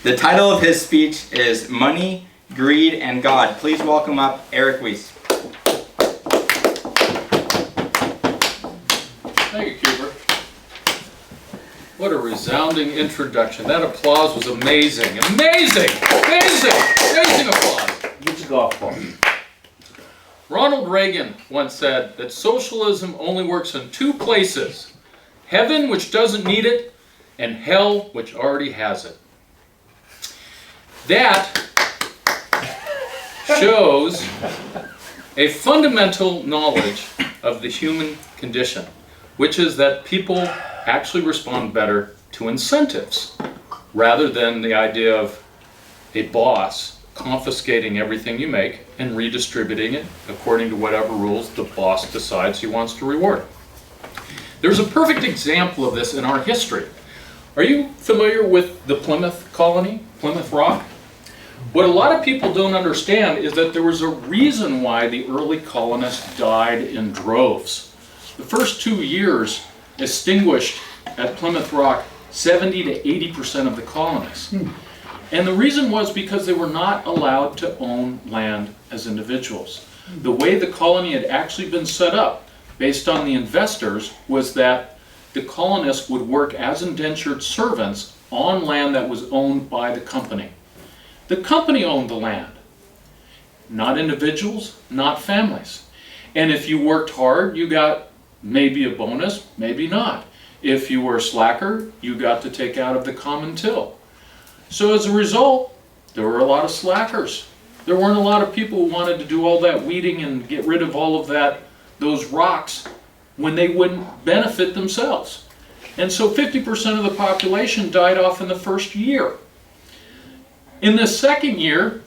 The title of his speech is Money, Greed, and God. Please welcome up Eric Weiss. Thank you, Cuber. What a resounding introduction. That applause was amazing. Amazing! Amazing! Amazing applause. Get your golf ball. Ronald Reagan once said that socialism only works in two places: heaven, which doesn't need it, and hell, which already has it. That shows a fundamental knowledge of the human condition, which is that people actually respond better to incentives rather than the idea of a boss confiscating everything you make and redistributing it according to whatever rules the boss decides he wants to reward. There's a perfect example of this in our history. Are you familiar with the Plymouth colony, Plymouth Rock? What a lot of people don't understand is that there was a reason why the early colonists died in droves. The first 2 years extinguished at Plymouth Rock 70 to 80% of the colonists. And the reason was because they were not allowed to own land as individuals. The way the colony had actually been set up, based on the investors, was that the colonists would work as indentured servants on land that was owned by the company. The company owned the land, not individuals, not families. And if you worked hard, you got maybe a bonus, maybe not. If you were a slacker, you got to take out of the common till. So as a result, there were a lot of slackers. There weren't a lot of people who wanted to do all that weeding and get rid of all of those rocks when they wouldn't benefit themselves. And so 50% of the population died off in the first year. In the second year,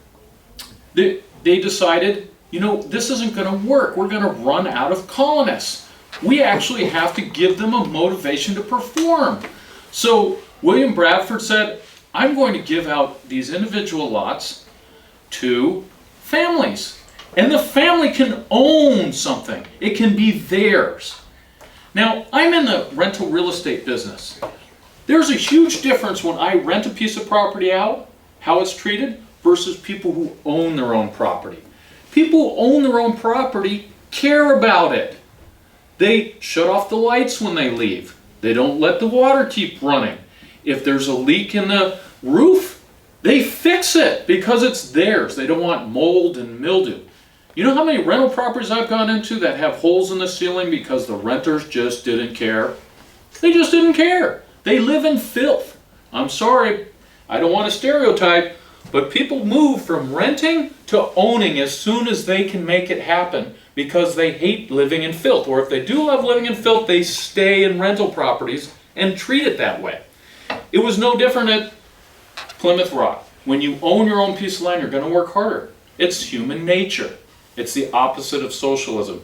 they decided, you know, this isn't going to work. We're going to run out of colonists. We actually have to give them a motivation to perform. So William Bradford said, I'm going to give out these individual lots to families. And the family can own something. It can be theirs. Now, I'm in the rental real estate business. There's a huge difference when I rent a piece of property out, how it's treated, versus people who own their own property. People who own their own property care about it. They shut off the lights when they leave. They don't let the water keep running. If there's a leak in the roof, they fix it because it's theirs. They don't want mold and mildew. You know how many rental properties I've gone into that have holes in the ceiling because the renters just didn't care? They just didn't care. They live in filth. I'm sorry, I don't want to stereotype, but people move from renting to owning as soon as they can make it happen because they hate living in filth. Or if they do love living in filth, they stay in rental properties and treat it that way. It was no different at Plymouth Rock. When you own your own piece of land, you're going to work harder. It's human nature. It's the opposite of socialism.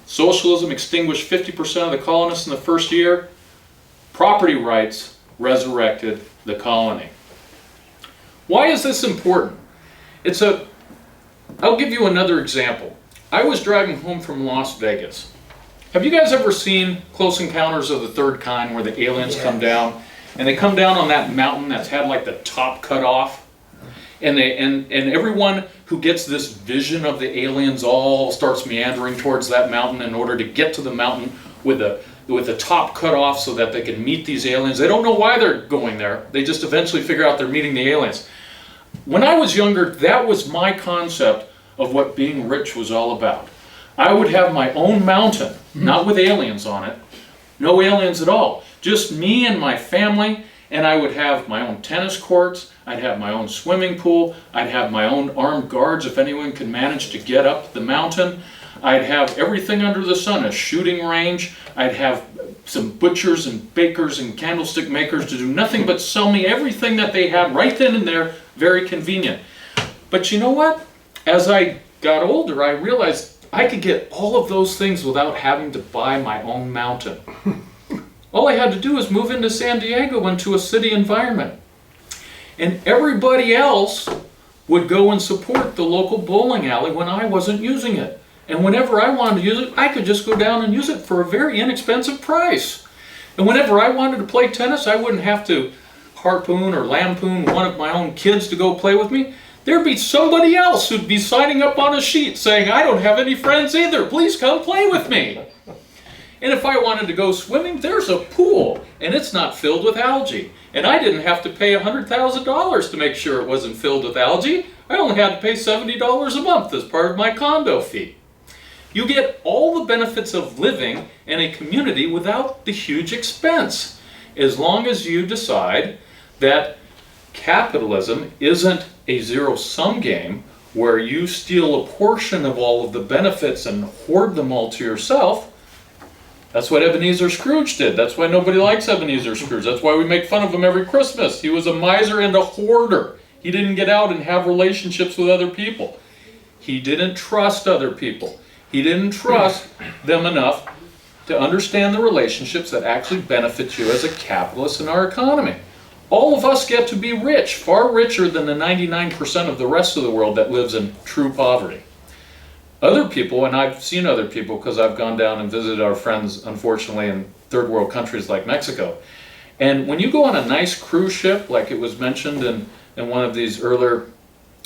Socialism extinguished 50% of the colonists in the first year. Property rights resurrected the colony. Why is this important? I'll give you another example. I was driving home from Las Vegas. Have you guys ever seen Close Encounters of the Third Kind where the aliens come down? And they come down on that mountain that's had like the top cut off. And everyone who gets this vision of the aliens all starts meandering towards that mountain in order to get to the mountain with the top cut off so that they can meet these aliens. They don't know why they're going there. They just eventually figure out they're meeting the aliens. When I was younger, that was my concept of what being rich was all about. I would have my own mountain, not with aliens on it. No aliens at all. Just me and my family, and I would have my own tennis courts, I'd have my own swimming pool, I'd have my own armed guards if anyone could manage to get up the mountain. I'd have everything under the sun, a shooting range. I'd have some butchers and bakers and candlestick makers to do nothing but sell me everything that they had right then and there, very convenient. But you know what? As I got older, I realized I could get all of those things without having to buy my own mountain. All I had to do was move into San Diego into a city environment. And everybody else would go and support the local bowling alley when I wasn't using it. And whenever I wanted to use it, I could just go down and use it for a very inexpensive price. And whenever I wanted to play tennis, I wouldn't have to harpoon or lampoon one of my own kids to go play with me, there'd be somebody else who'd be signing up on a sheet saying, I don't have any friends either, please come play with me. And if I wanted to go swimming, there's a pool, and it's not filled with algae. And I didn't have to pay $100,000 to make sure it wasn't filled with algae. I only had to pay $70 a month as part of my condo fee. You get all the benefits of living in a community without the huge expense, as long as you decide that capitalism isn't a zero-sum game where you steal a portion of all of the benefits and hoard them all to yourself. That's what Ebenezer Scrooge did. That's why nobody likes Ebenezer Scrooge. That's why we make fun of him every Christmas. He was a miser and a hoarder. He didn't get out and have relationships with other people. He didn't trust other people. He didn't trust them enough to understand the relationships that actually benefit you as a capitalist in our economy. All of us get to be rich, far richer than the 99% of the rest of the world that lives in true poverty. Other people, and I've seen other people because I've gone down and visited our friends, unfortunately, in third world countries like Mexico. And when you go on a nice cruise ship, like it was mentioned in one of these earlier,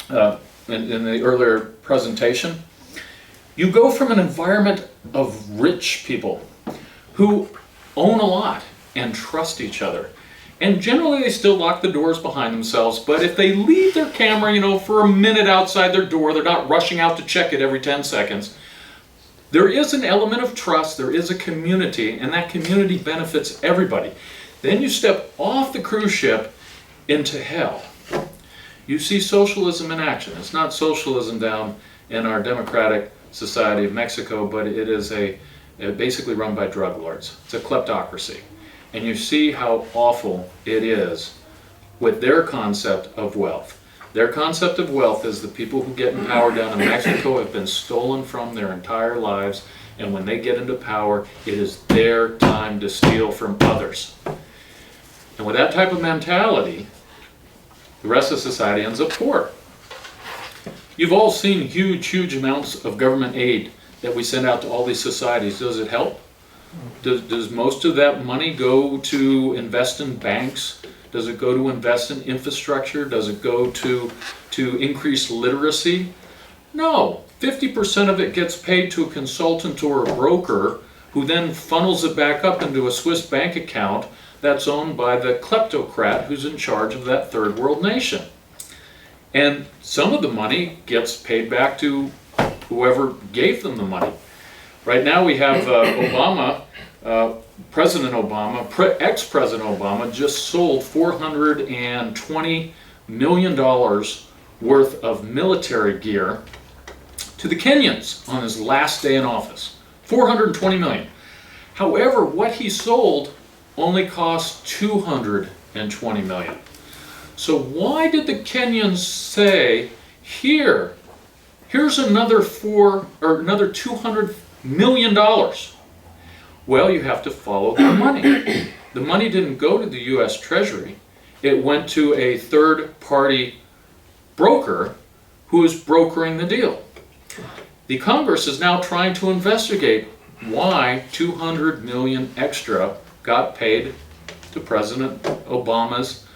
in the earlier presentation, you go from an environment of rich people who own a lot and trust each other. And generally they still lock the doors behind themselves, but if they leave their camera, for a minute outside their door, they're not rushing out to check it every 10 seconds. There is an element of trust, there is a community, and that community benefits everybody. Then you step off the cruise ship into hell. You see socialism in action. It's not socialism down in our democratic society of Mexico, but it is basically run by drug lords. It's a kleptocracy. And you see how awful it is with their concept of wealth. Their concept of wealth is the people who get in power down in Mexico have been stolen from their entire lives, and when they get into power, it is their time to steal from others. And with that type of mentality, the rest of society ends up poor. You've all seen huge amounts of government aid that we send out to all these societies. Does it help? Does most of that money go to invest in banks? Does it go to invest in infrastructure? Does it go to increase literacy? No. 50% of it gets paid to a consultant or a broker who then funnels it back up into a Swiss bank account that's owned by the kleptocrat who's in charge of that third world nation. And some of the money gets paid back to whoever gave them the money. Right now we have Obama, President Obama, ex-President Obama just sold $420 million worth of military gear to the Kenyans on his last day in office. $420 million. However, what he sold only cost $220 million. So why did the Kenyans say, here's another $200 million? Well, you have to follow the money. The money didn't go to the U.S. Treasury. It went to a third-party broker who is brokering the deal. The Congress is now trying to investigate why $200 million extra got paid to President Obama's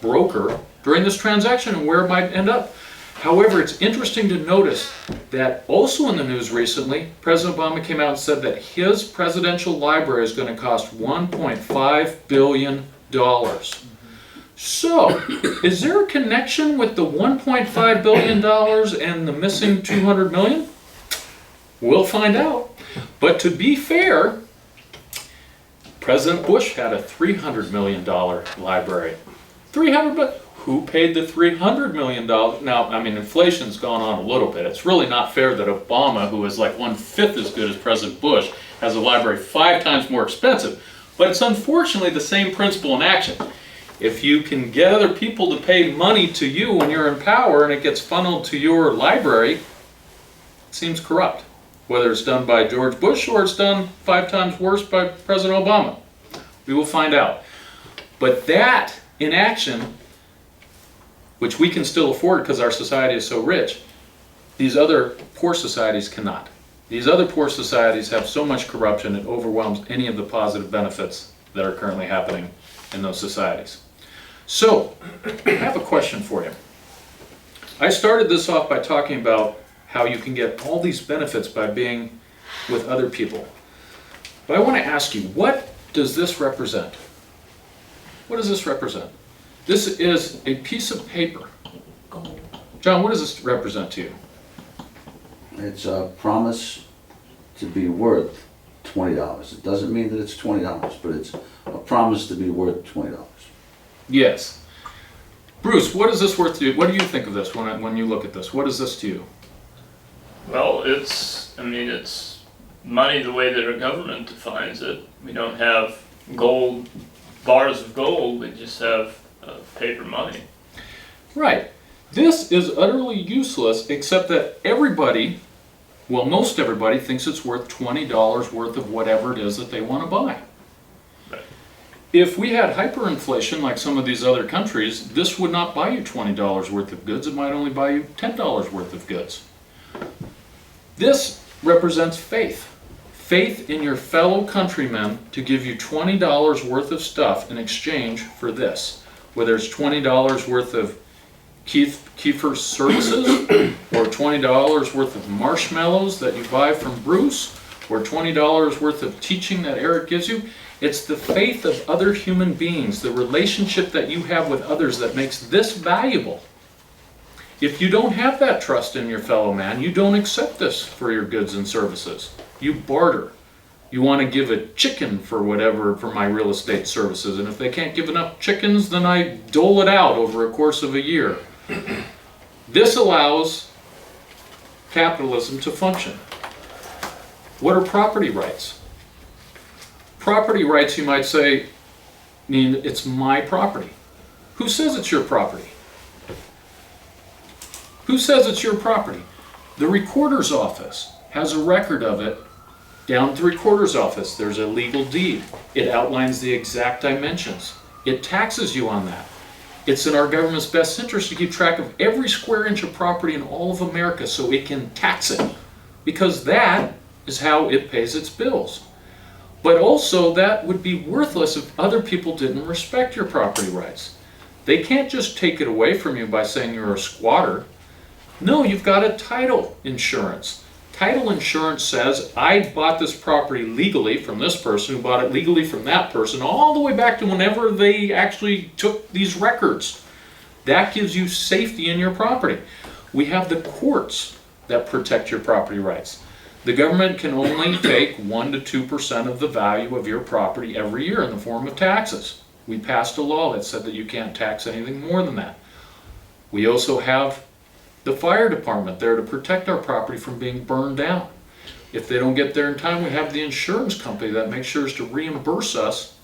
broker during this transaction and where it might end up. However, it's interesting to notice that also in the news recently, President Obama came out and said that his presidential library is going to cost $1.5 billion. So, is there a connection with the $1.5 billion and the missing $200 million? We'll find out. But to be fair, President Bush had a $300 million library. $300 Who paid the $300 million? Now, I mean, inflation's gone on a little bit. It's really not fair that Obama, who is like 1/5 as good as President Bush, has a library 5 times more expensive. But it's unfortunately the same principle in action. If you can get other people to pay money to you when you're in power and it gets funneled to your library, it seems corrupt. Whether it's done by George Bush or it's done 5 times worse by President Obama. We will find out. But that inaction, which we can still afford because our society is so rich, these other poor societies cannot. These other poor societies have so much corruption it overwhelms any of the positive benefits that are currently happening in those societies. So, I have a question for you. I started this off by talking about how you can get all these benefits by being with other people. But I want to ask you, what does this represent? What does this represent? This is a piece of paper. John, what does this represent to you? It's a promise to be worth $20. It doesn't mean that it's $20, but it's a promise to be worth $20. Yes. Bruce, what is this worth to you? What do you think of this when you look at this? What is this to you? Well, it's money the way that our government defines it. We don't have gold, bars of gold, we just have paper money. Right. This is utterly useless, except that everybody, well, most everybody, thinks it's worth $20 worth of whatever it is that they want to buy. Right. If we had hyperinflation like some of these other countries, this would not buy you $20 worth of goods. It might only buy you $10 worth of goods. This represents faith. Faith in your fellow countrymen to give you $20 worth of stuff in exchange for this. Whether it's $20 worth of Kiefer's services, or $20 worth of marshmallows that you buy from Bruce, or $20 worth of teaching that Eric gives you. It's the faith of other human beings, the relationship that you have with others that makes this valuable. If you don't have that trust in your fellow man, you don't accept this for your goods and services. You barter. You want to give a chicken for whatever, for my real estate services, and if they can't give enough chickens, then I dole it out over a course of a year. This allows capitalism to function. What are property rights? Property rights, you might say, mean it's my property. Who says it's your property? Who says it's your property? The recorder's office has a record of it. Down at the recorder's office, there's a legal deed. It outlines the exact dimensions. It taxes you on that. It's in our government's best interest to keep track of every square inch of property in all of America so it can tax it, because that is how it pays its bills. But also, that would be worthless if other people didn't respect your property rights. They can't just take it away from you by saying you're a squatter. No, you've got a title insurance. Title insurance says, I bought this property legally from this person who bought it legally from that person, all the way back to whenever they actually took these records. That gives you safety in your property. We have the courts that protect your property rights. The government can only take 1 to 2% of the value of your property every year in the form of taxes. We passed a law that said that you can't tax anything more than that. We also have the fire department there to protect our property from being burned down. If they don't get there in time, we have the insurance company that makes sure to reimburse us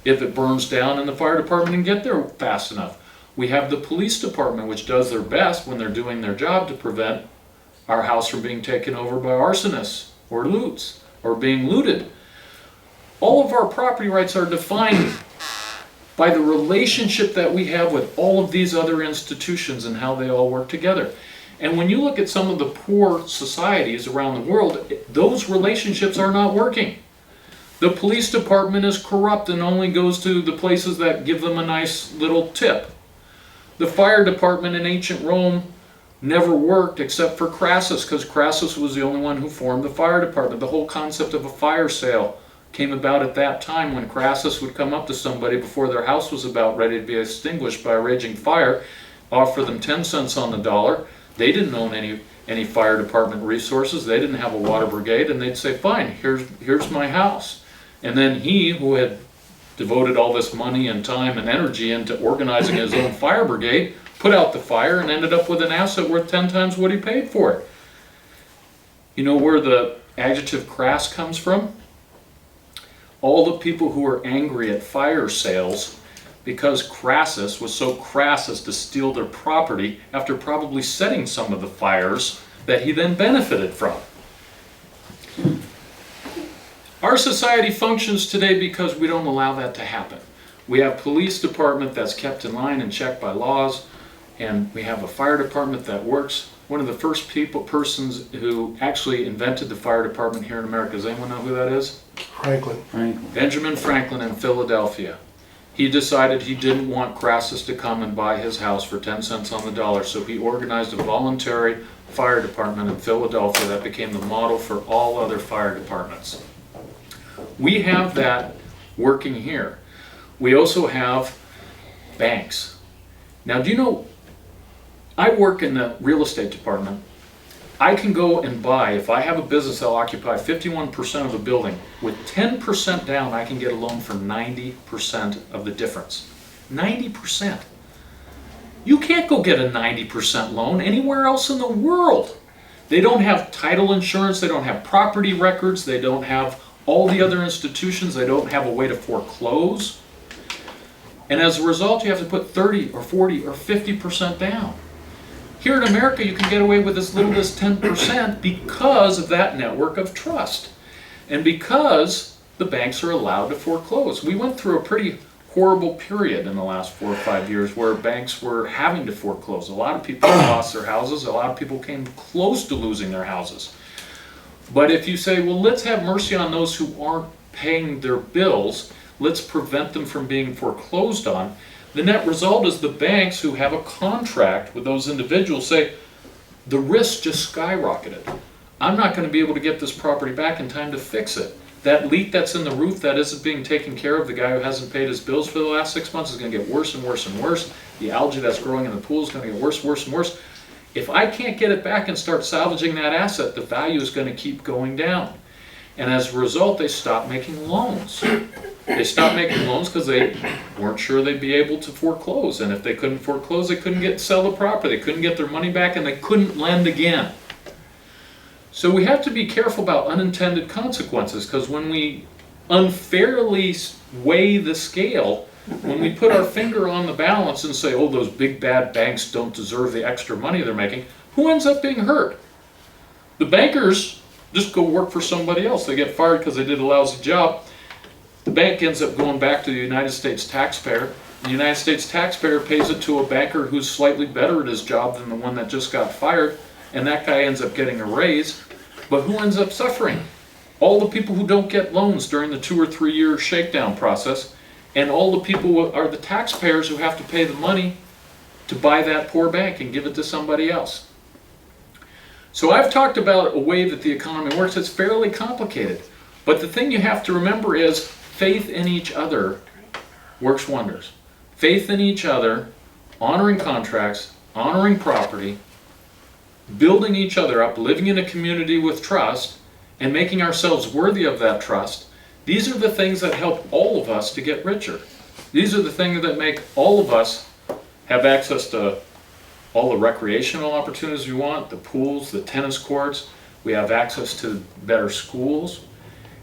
if it burns down and the fire department can get there fast enough. We have the police department, which does their best when they're doing their job to prevent our house from being taken over by arsonists or loots or being looted. All of our property rights are defined by the relationship that we have with all of these other institutions and how they all work together. And when you look at some of the poor societies around the world, those relationships are not working. The police department is corrupt and only goes to the places that give them a nice little tip. The fire department in ancient Rome never worked except for Crassus, because Crassus was the only one who formed the fire department. The whole concept of a fire sale came about at that time when Crassus would come up to somebody before their house was about ready to be extinguished by a raging fire, offer them 10 cents on the dollar. They didn't own any fire department resources. They didn't have a water brigade, and they'd say, fine, here's my house. And then he, who had devoted all this money and time and energy into organizing his own fire brigade, put out the fire and ended up with an asset worth 10 times what he paid for it. You know where the adjective crass comes from? All the people who were angry at fire sales because Crassus was so crass as to steal their property after probably setting some of the fires that he then benefited from. Our society functions today because we don't allow that to happen. We have a police department that's kept in line and checked by laws, and we have a fire department that works. One of the first persons who actually invented the fire department here in America, does anyone know who that is? Franklin. Franklin. Benjamin Franklin in Philadelphia. he decided he didn't want Crassus to come and buy his house for 10 cents on the dollar, so he organized a voluntary fire department in Philadelphia that became the model for all other fire departments. We have that working here. We also have banks. Now, do you know, I work in the real estate department. I can go and buy, if I have a business that'll occupy 51% of a building, with 10% down, I can get a loan for 90% of the difference. 90%. You can't go get a 90% loan anywhere else in the world. They don't have title insurance, they don't have property records, they don't have all the other institutions, they don't have a way to foreclose. And as a result, you have to put 30 or 40 or 50% down. Here in America, you can get away with as little as 10% because of that network of trust. And because the banks are allowed to foreclose. We went through a pretty horrible period in the last 4 or 5 years where banks were having to foreclose. A lot of people lost their houses. A lot of people came close to losing their houses. But if you say, well, let's have mercy on those who aren't paying their bills, let's prevent them from being foreclosed on, the net result is the banks who have a contract with those individuals say, the risk just skyrocketed. I'm not going to be able to get this property back in time to fix it. That leak that's in the roof that isn't being taken care of, the guy who hasn't paid his bills for the last 6 months is going to get worse and worse and worse. The algae that's growing in the pool is going to get worse, worse, and worse. If I can't get it back and start salvaging that asset, the value is going to keep going down. And as a result, they stopped making loans. They stopped making loans because they weren't sure they'd be able to foreclose. And if they couldn't foreclose, they couldn't sell the property. They couldn't get their money back, and they couldn't lend again. So we have to be careful about unintended consequences, because when we unfairly weigh the scale, when we put our finger on the balance and say, oh, those big bad banks don't deserve the extra money they're making, who ends up being hurt? The bankers just go work for somebody else. They get fired because they did a lousy job. The bank ends up going back to the United States taxpayer. The United States taxpayer pays it to a banker who's slightly better at his job than the one that just got fired, and that guy ends up getting a raise. But who ends up suffering? All the people who don't get loans during the 2 or 3 year shakedown process, and all the people who are the taxpayers who have to pay the money to buy that poor bank and give it to somebody else. So I've talked about a way that the economy works. It's fairly complicated. But the thing you have to remember is faith in each other works wonders. Faith in each other, honoring contracts, honoring property, building each other up, living in a community with trust, and making ourselves worthy of that trust. These are the things that help all of us to get richer. These are the things that make all of us have access to all the recreational opportunities we want, the pools, the tennis courts. We have access to better schools.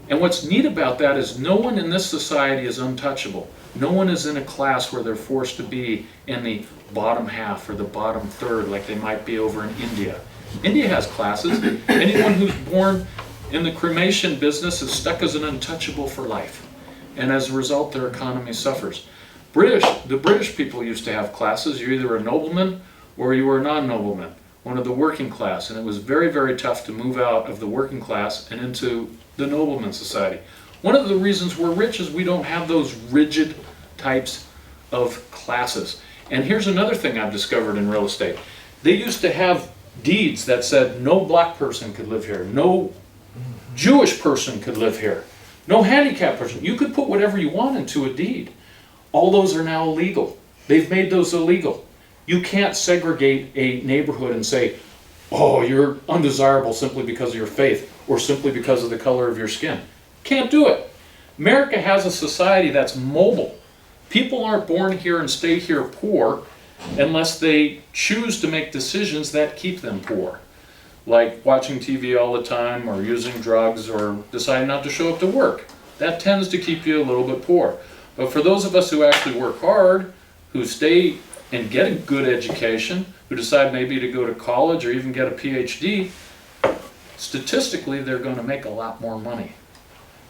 And what's neat about that is no one in this society is untouchable. No one is in a class where they're forced to be in the bottom half or the bottom third like they might be over in India. India has classes. Anyone who's born in the cremation business is stuck as an untouchable for life. And as a result, their economy suffers. The British people used to have classes. You're either a nobleman or you were a non-nobleman, one of the working class. And it was very, very tough to move out of the working class and into the nobleman society. One of the reasons we're rich is we don't have those rigid types of classes. And here's another thing I've discovered in real estate. They used to have deeds that said no black person could live here, no Jewish person could live here, no handicapped person. You could put whatever you want into a deed. All those are now illegal. They've made those illegal. You can't segregate a neighborhood and say, oh, you're undesirable simply because of your faith or simply because of the color of your skin. Can't do it. America has a society that's mobile. People aren't born here and stay here poor unless they choose to make decisions that keep them poor. Like watching TV all the time or using drugs or deciding not to show up to work. That tends to keep you a little bit poor. But for those of us who actually work hard, who stay and get a good education, who decide maybe to go to college or even get a PhD, statistically they're going to make a lot more money.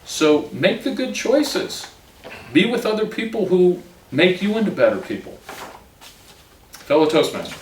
So make the good choices. Be with other people who make you into better people. Fellow Toastmaster.